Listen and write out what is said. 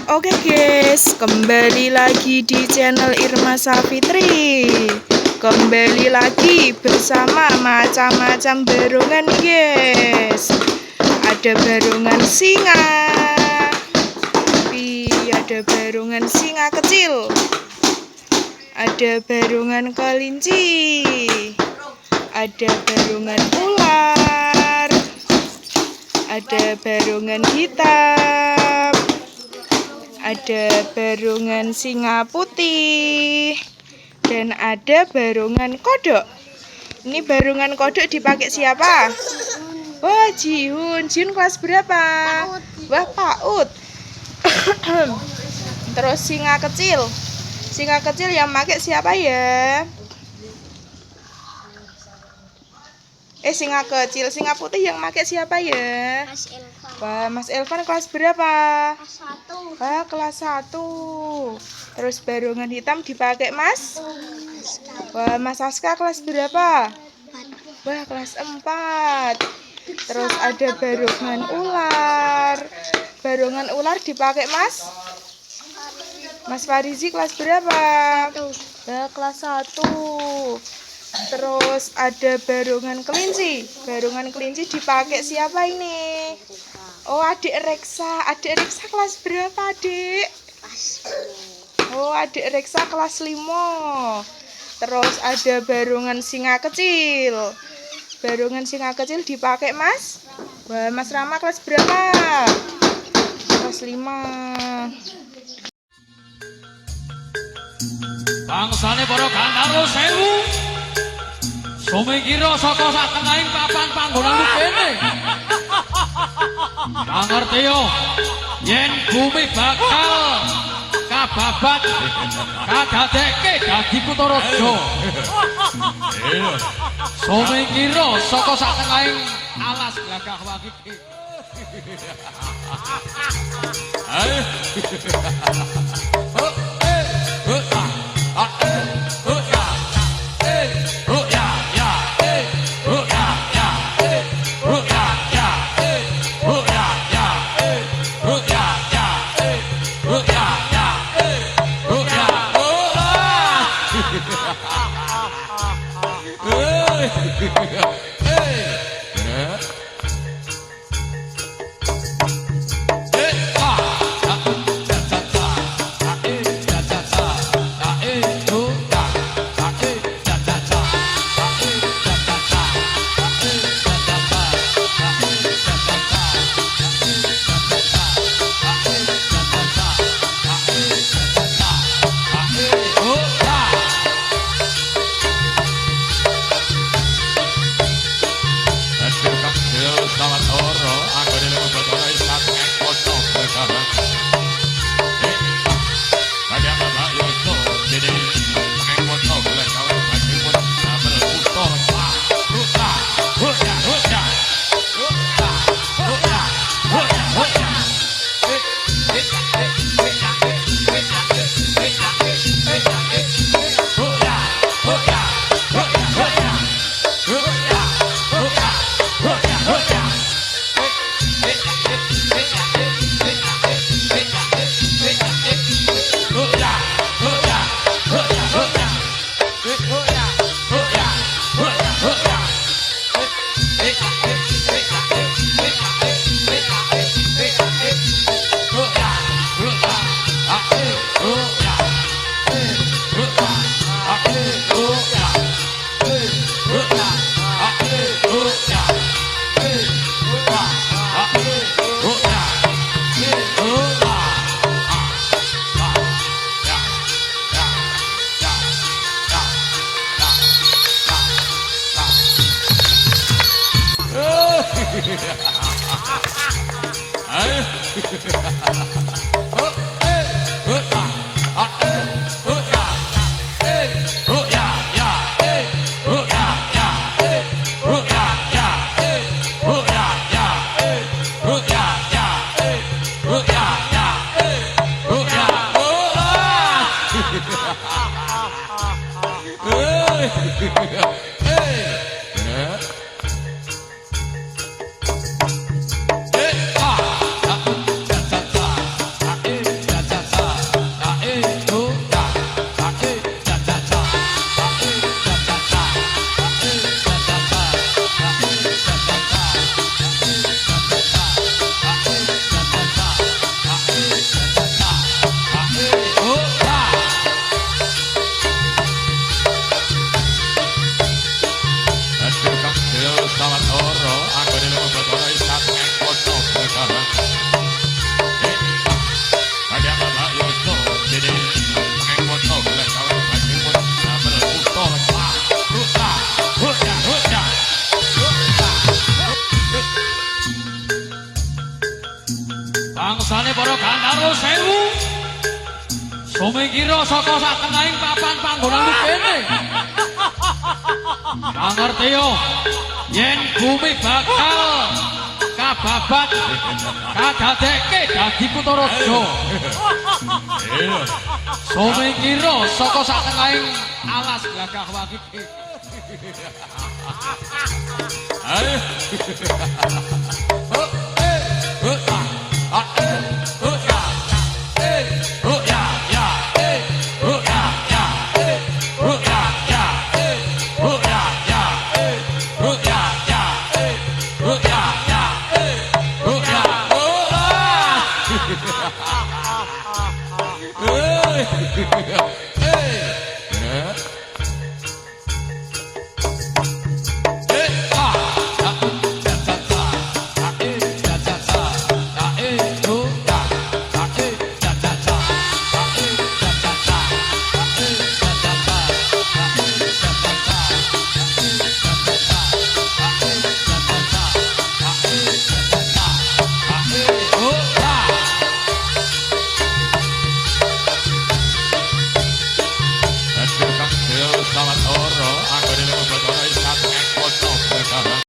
Oke guys, kembali lagi di channel Irma Safitri. Kembali lagi bersama macam-macam barongan guys. Ada barongan singa, ada barongan singa kecil, ada barongan kelinci, ada barongan ular, ada barongan hitam, ada barongan singa putih, dan ada barongan kodok. Ini barongan kodok dipakai siapa? Wah, Jihun. Jihun kelas berapa? Wah, PAUD. Terus singa kecil. Singa kecil yang pakai siapa ya? Singa kecil, singa putih yang pakai siapa ya? Mas Elvan. Wah, Mas Elvan kelas berapa? Kelas 1. Wah, kelas 1. Terus barongan hitam dipakai Mas? Wah, Mas Aska kelas berapa? Wah, kelas 4. Terus ada barongan ular. Barongan ular dipakai Mas? Mas Farizi kelas berapa? Wah, kelas 1. Terus ada barongan kelinci. Barongan kelinci dipakai siapa ini? Oh, adik Reksa. Adik Reksa kelas berapa, adik? Oh, adik Reksa kelas 5. Terus ada barongan singa kecil. Barongan singa kecil dipakai Mas? Wah, Mas Rama kelas berapa? Kelas 5. Bangsane para Gandharwa Sewu. Sumikira saka satengahing papan panggonan kene. Mangerti yo yen bumi bakal kababat kadadekke dadi kutha raja. Sumikira saka satengahing alas glagah wangi. Ayo. karo sewu. Sumingkira saka sakenahing papan panggonan kene. Pangertiyo yen bumi bakal kababat kadadekke dadi Kutaraja. Sumingkira saka sakenahing alas gagah wagi. Ayo.